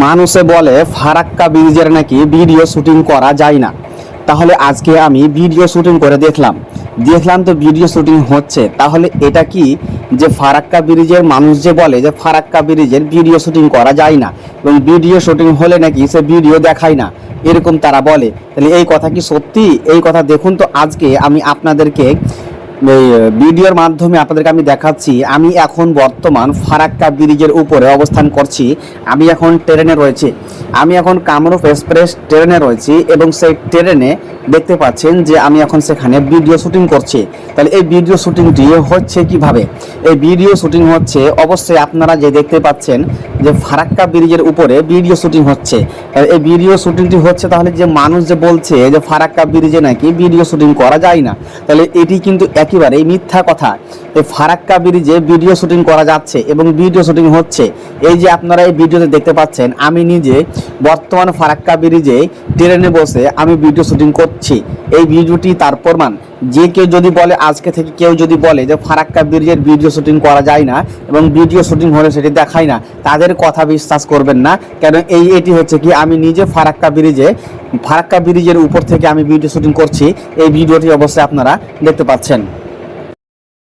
মানুষে বলে ফারাক্কা ব্রিজের নাকি ভিডিও শুটিং করা যায় না। তাহলে আজকে আমি ভিডিও শুটিং করে দেখলাম তো ভিডিও শুটিং হচ্ছে। তাহলে এটা কি যে ফারাক্কা ব্রিজের মানুষ যে বলে যে ফারাক্কা ব্রিজের ভিডিও শুটিং করা যায় না এবং ভিডিও শুটিং হলে নাকি সে ভিডিও দেখায় না, এরকম তারা বলে। তাহলে এই কথা কি সত্যি? এই কথা দেখুন তো আজকে আমি আপনাদেরকে এই ভিডিওর মাধ্যমে আপনাদেরকে আমি দেখাচ্ছি। আমি এখন বর্তমান ফারাক্কা ব্রিজের উপরে অবস্থান করছি। আমি এখন ট্রেনে রয়েছি, আমি এখন কামরূপ এক্সপ্রেস ট্রেনে রয়েছি এবং সেই ট্রেনে দেখতে পাচ্ছেন যে আমি এখন সেখানে ভিডিও শুটিং করছি। তাহলে এই ভিডিও শুটিংটি হচ্ছে কিভাবে? এই ভিডিও শুটিং হচ্ছে অবশ্যই আপনারা যে দেখতে পাচ্ছেন যে ফারাক্কা ব্রিজের উপরে ভিডিও শুটিং হচ্ছে। এই ভিডিও শুটিংটি হচ্ছে তাহলে যে মানুষ যে বলছে যে ফারাক্কা ব্রিজে নাকি ভিডিও শুটিং করা যায় না, তাহলে এটি কিন্তু একেবারেই মিথ্যা কথা। এই ফারাক্কা ব্রিজে ভিডিও শুটিং করা যাচ্ছে এবং ভিডিও শুটিং হচ্ছে। এই যে আপনারা এই ভিডিওতে দেখতে পাচ্ছেন আমি নিজে বর্তমান ফারাক্কা ব্রিজে ট্রেনে বসে আমি ভিডিও শুটিং করছি। এই ভিডিওটি তার প্রমাণ। যে কেউ যদি বলে, আজকে থেকে কেউ যদি বলে যে ফারাক্কা ব্রিজের ভিডিও শুটিং করা যায় না এবং ভিডিও শুটিং হলে সেটি দেখায় না, তাদের কথা বিশ্বাস করবেন না। কেন এটি হচ্ছে কি আমি নিজে ফারাক্কা ব্রিজের উপর থেকে আমি ভিডিও শুটিং করছি। এই ভিডিওটি অবশ্যই আপনারা দেখতে পাচ্ছেন।